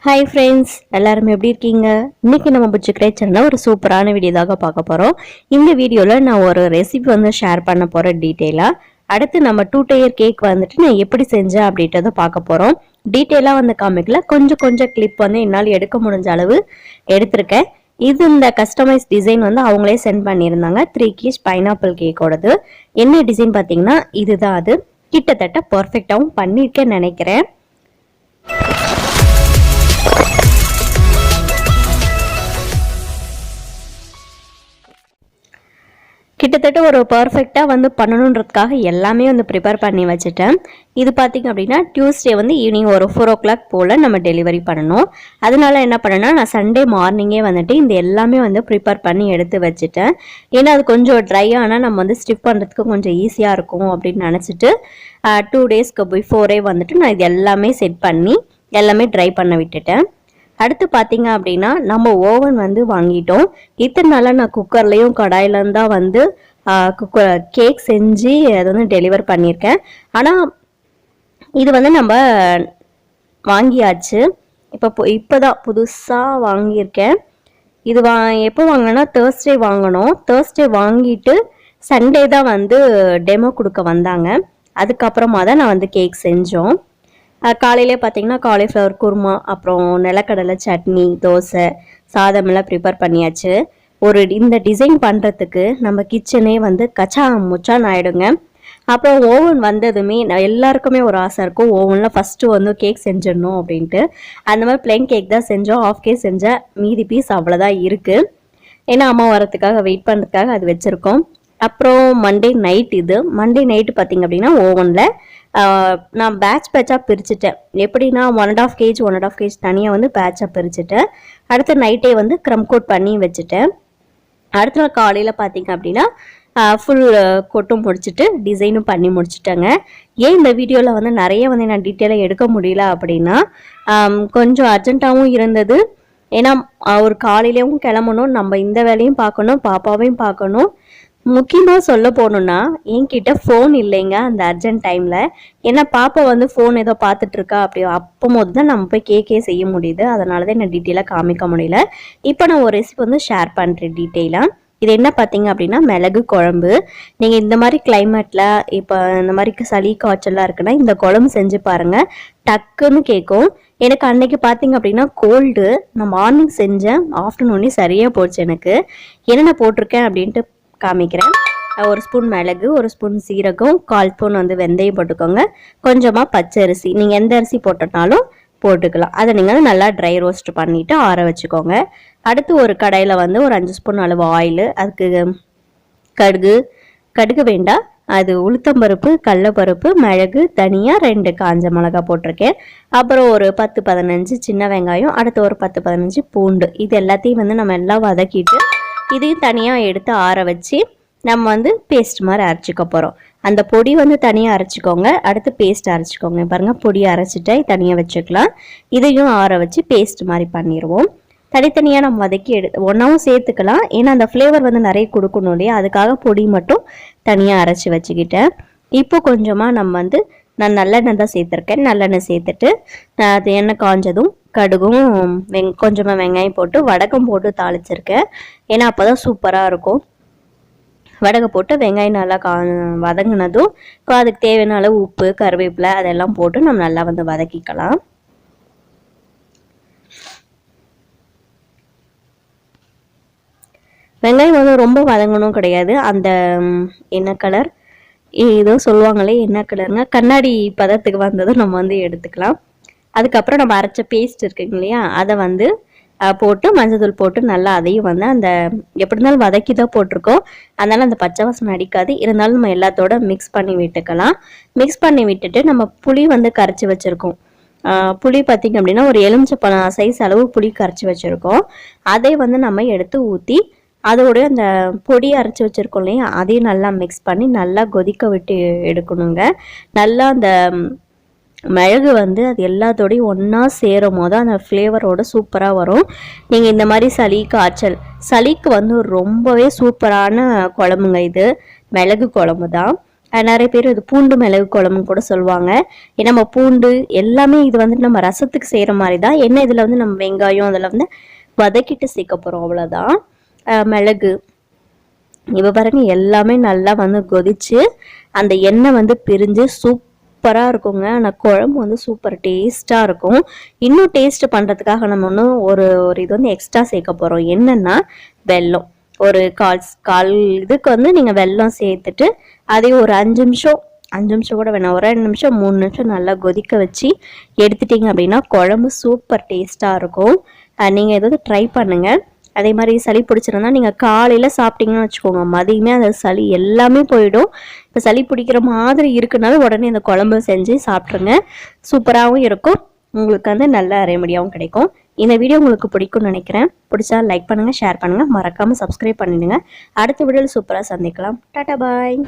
Hi friends, எல்லாரும் எப்படி இருக்கீங்க? இன்னைக்கு நம்ம புச்சு கிரேச்சர்னா ஒரு சூப்பரான வீடியோ தாங்க பார்க்க போகிறோம். இந்த வீடியோவில் நான் ஒரு ரெசிபி ஷேர் பண்ண போகிறேன் டீட்டெயிலாக. அடுத்து நம்ம 2 டயர் கேக் நான் எப்படி செஞ்சேன் அப்படின்றத பார்க்க போகிறோம். டீட்டெயிலாக காமிக்கல, கொஞ்சம் கொஞ்சம் கிளிப் என்னால் எடுக்க முடிஞ்ச அளவு எடுத்திருக்கேன். இது இந்த கஸ்டமைஸ் டிசைன் அவங்களே சென்ட் பண்ணியிருந்தாங்க. 3 கீஸ் பைனாப்பிள் கேக்கோடது. என்ன டிசைன் பார்த்தீங்கன்னா இதுதான். அது கிட்டத்தட்ட பர்ஃபெக்டாகவும் பண்ணியிருக்கேன்னு நினைக்கிறேன். கிட்டத்தட்ட ஒரு பர்ஃபெக்டாக பண்ணணுன்றதுக்காக எல்லாமே ப்ரிப்பேர் பண்ணி வச்சுட்டேன். இது பார்த்திங்க அப்படின்னா டியூஸ்டே ஈவினிங் ஒரு 4 o'clock போல் நம்ம டெலிவரி பண்ணணும். அதனால என்ன பண்ணேன்னா நான் சண்டே மார்னிங்கே இந்த எல்லாமே ப்ரிப்பேர் பண்ணி எடுத்து வச்சுட்டேன். ஏன்னா அது கொஞ்சம் ட்ரை ஆனால் நம்ம ஸ்டிஃப் பண்ணுறதுக்கு கொஞ்சம் ஈஸியாக இருக்கும் அப்படின்னு நினச்சிட்டு 2 டேஸ்க்கு பிஃபோரே நான் இது எல்லாமே செட் பண்ணி எல்லாமே ட்ரை பண்ண விட்டுட்டேன். அடுத்து பார்த்தீங்க அப்படின்னா நம்ம ஓவன் வாங்கிட்டோம். இத்தனை நாளாக நான் குக்கர்லேயும் கடாயிலும் தான் கேக் செஞ்சு அதை டெலிவர் பண்ணியிருக்கேன். ஆனால் இது நம்ம வாங்கியாச்சு. இப்போதான் புதுசாக வாங்கியிருக்கேன். இது எப்போ வாங்கினா தேர்ஸ்டே வாங்கணும். தேர்ஸ்டே வாங்கிட்டு சண்டே தான் டெமோ கொடுக்க வந்தாங்க. அதுக்கப்புறமா தான் நான் கேக் செஞ்சோம். காலையிலே பார்த்தீங்கன்னா காலிஃப்ளவர் குருமா, அப்புறம் நிலக்கடலை சட்னி, தோசை, சாதமெல்லாம் ப்ரிப்பேர் பண்ணியாச்சு. இந்த டிசைன் பண்ணுறதுக்கு நம்ம கிச்சனே கச்சா முச்சான்னு ஆகிடுங்க. அப்புறம் ஓவன் வந்ததுமே எல்லாருக்குமே ஒரு ஆசை இருக்கும், ஓவனில் ஃபஸ்ட்டு கேக் செஞ்சிடணும் அப்படின்ட்டு. அந்த மாதிரி பிளெயின் கேக் தான் செஞ்சோம். ஆஃப் கேக் செஞ்சால் மீதி பீஸ் அவ்வளோதான் இருக்குது. ஏன்னா அம்மா வரத்துக்காக வெயிட் பண்ணுறதுக்காக அது வச்சுருக்கோம். அப்புறம் மண்டே நைட்டு பார்த்திங்க அப்படின்னா ஓவனில் நான் பேட்சாக பிரிச்சுட்டேன். எப்படின்னா 1.5 kg 1.5 kg தனியாக பேட்சாக பிரிச்சுட்டேன். அடுத்த நைட்டே க்ரம் கோட் பண்ணி வச்சுட்டேன். அடுத்த நாள் காலையில் பார்த்திங்க அப்படின்னா ஃபுல் கொட்டும் முடிச்சுட்டு டிசைனும் பண்ணி முடிச்சுட்டேங்க. ஏன் இந்த வீடியோவில் நிறைய நான் டீட்டெயிலாக எடுக்க முடியல அப்படின்னா கொஞ்சம் அர்ஜென்ட்டாகவும் இருந்தது. ஏன்னா ஒரு காலையிலேயும் கிளம்பணும், நம்ம இந்த வேலையும் பார்க்கணும், பாப்பாவையும் பார்க்கணும். முக்கியமாக சொல்ல போகணுன்னா என்கிட்ட ஃபோன் இல்லைங்க அந்த அர்ஜென்ட் டைமில். ஏன்னா பாப்பா ஃபோன் ஏதோ பார்த்துட்ருக்கா, அப்படி அப்போது தான் நம்ம போய் கேக்கே செய்ய முடியுது. அதனால தான் என்ன டீட்டெயிலாக காமிக்க முடியல. இப்போ நான் ஒரு ரெசிபி ஷேர் பண்ணுறேன் டீட்டெயிலாக. இது என்ன பார்த்தீங்க அப்படின்னா மிளகு குழம்பு. நீங்கள் இந்த மாதிரி கிளைமேட்டில் இப்போ இந்த மாதிரி சளி காய்ச்சல்லாம் இருக்குன்னா இந்த குழம்பு செஞ்சு பாருங்கள், டக்குன்னு கேட்கும். எனக்கு அன்னைக்கு பார்த்தீங்க அப்படின்னா கோல்டு. நான் மார்னிங் செஞ்சேன், ஆஃப்டர்நூனே சரியாக போச்சு. எனக்கு என்னென்ன போட்டிருக்கேன் அப்படின்ட்டு காமிக்கிறேன். 1 ஸ்பூன் மிளகு, 1 ஸ்பூன் சீரகம், 1/4 ஸ்பூன் வெந்தயம் போட்டுக்கோங்க. கொஞ்சமாக பச்சை அரிசி, நீங்கள் எந்த அரிசி போட்டனாலும் போட்டுக்கலாம். அதை நீங்கள் நல்லா ட்ரை ரோஸ்ட் பண்ணிவிட்டு ஆற வச்சுக்கோங்க. அடுத்து ஒரு கடாயில் ஒரு 5 ஸ்பூன் அளவு ஆயில், அதுக்கு கடுகு வேண்டாம், அது உளுத்தம்பருப்பு, கடலைப்பருப்பு, மிளகு, தனியா, 2 காஞ்ச மிளகா போட்டிருக்கேன். அப்புறம் ஒரு 10-15 சின்ன வெங்காயம், அடுத்து ஒரு 10-15 பூண்டு. இது எல்லாத்தையும் நம்ம எல்லாம் வதக்கிட்டு இதையும் தனியாக எடுத்து ஆற வச்சு நம்ம பேஸ்ட் மாதிரி அரைச்சிக்க போகிறோம். அந்த பொடி தனியாக அரைச்சிக்கோங்க. அடுத்து பேஸ்ட் அரைச்சிக்கோங்க. பாருங்கள், பொடி அரைச்சிட்டு தனியாக வச்சுக்கலாம். இதையும் ஆற வச்சு பேஸ்ட் மாதிரி பண்ணிடுவோம். தனித்தனியாக நம்ம வதக்கி ஒன்றாவும் சேர்த்துக்கலாம். ஏன்னா அந்த ஃப்ளேவர் நிறைய கொடுக்கணும் இல்லையா, அதுக்காக பொடி மட்டும் தனியாக அரைச்சி வச்சுக்கிட்டேன். இப்போ கொஞ்சமாக நம்ம நான் நல்லெண்ணெய் தான் சேர்த்துருக்கேன். நல்லெண்ணெய் சேர்த்துட்டு அது எண்ணெய் காஞ்சதும் கடுகும் கொஞ்சமாக வெங்காயம் போட்டு வடகம் போட்டு தாளிச்சிருக்கேன். ஏன்னா அப்போ தான் சூப்பராக இருக்கும். வடகை போட்டு வெங்காயம் நல்லா வதங்கினதும் அதுக்கு தேவையான அளவு உப்பு, கருவேப்பிலை அதெல்லாம் போட்டு நம்ம நல்லா வதக்கிக்கலாம். வெங்காயம் ரொம்ப வதங்கணும் கிடையாது. அந்த என்ன கலர் ஏதோ சொல்லுவாங்களே, என்ன கலருங்க, கண்ணாடி பதத்துக்கு வந்ததும் நம்ம எடுத்துக்கலாம். அதுக்கப்புறம் நம்ம அரைச்ச பேஸ்ட் இருக்குங்க இல்லையா, அதை போட்டு மஞ்சள் போட்டு நல்லா அதையும் அந்த எப்படி இருந்தாலும் வதக்கி தான் போட்டிருக்கோம். அதனால அந்த பச்சை வாசனை அடிக்காது. இருந்தாலும் நம்ம எல்லாத்தோட மிக்ஸ் பண்ணி விட்டுக்கலாம். மிக்ஸ் பண்ணி விட்டுட்டு நம்ம புளி கரைச்சி வச்சுருக்கோம். புளி பார்த்திங்க அப்படின்னா ஒரு எலுமிச்சப்பழம் சைஸ் அளவு புளி கரைச்சி வச்சுருக்கோம். அதை நம்ம எடுத்து ஊற்றி அதோட அந்த பொடி அரைச்சி வச்சுருக்கோம் இல்லையா, அதையும் நல்லா மிக்ஸ் பண்ணி நல்லா கொதிக்க விட்டு எடுக்கணுங்க. நல்லா அந்த மிளகு அது எல்லாத்தோடையும் ஒன்றா சேரும் போது அந்த ஃப்ளேவரோட சூப்பராக வரும். நீங்கள் இந்த மாதிரி சளி காய்ச்சல் சளிக்கு ரொம்பவே சூப்பரான குழம்புங்க இது. மிளகு குழம்பு தான். நிறைய பேர் இது பூண்டு மிளகு குழம்புன்னு கூட சொல்லுவாங்க. ஏன்னா நம்ம பூண்டு எல்லாமே இது வந்துட்டு நம்ம ரசத்துக்கு செய்கிற மாதிரி தான். என்ன இதில் வந்து நம்ம வெங்காயம் அதில் வந்து வதக்கிட்டு சேர்க்க போகிறோம், அவ்வளோதான். மிளகு இப்போ பாருங்க எல்லாமே நல்லா வந்து கொதிச்சு அந்த எண்ணெய் வந்து பிரிஞ்சு சூப்பராக இருக்குங்க. ஆனால் குழம்பு வந்து சூப்பர் டேஸ்ட்டாக இருக்கும். இன்னும் டேஸ்ட் பண்ணுறதுக்காக நம்ம இன்னும் ஒரு இது வந்து எக்ஸ்ட்ரா சேர்க்க போகிறோம். என்னென்னா வெல்லம். ஒரு கால் இதுக்கு வந்து நீங்கள் வெல்லம் சேர்த்துட்டு அதே ஒரு 5 நிமிஷம் கூட வேணாம், ஒரு 2 நிமிஷம் 3 நிமிஷம் நல்லா கொதிக்க வச்சு எடுத்துட்டிங்க அப்படின்னா குழம்பு சூப்பர் டேஸ்ட்டாக இருக்கும். நீங்கள் எதாவது ட்ரை பண்ணுங்கள். அதே மாதிரி சளி பிடிச்சிருந்தா நீங்கள் காலையில் சாப்பிட்டீங்கன்னு வச்சுக்கோங்க, மதியமே அந்த சளி எல்லாமே போயிடும். இப்போ சளி பிடிக்கிற மாதிரி இருக்குனாலும் உடனே இந்த குழம்பு செஞ்சு சாப்பிட்ருங்க. சூப்பராகவும் இருக்கும், உங்களுக்கு வந்து நல்ல ரெமடியாகவும் கிடைக்கும். இந்த வீடியோ உங்களுக்கு பிடிக்கும்னு நினைக்கிறேன். பிடிச்சா லைக் பண்ணுங்கள், ஷேர் பண்ணுங்கள், மறக்காமல் சப்ஸ்கிரைப் பண்ணிடுங்க. அடுத்த வீடியோவில் சூப்பராக சந்திக்கலாம். டாடா பாய்.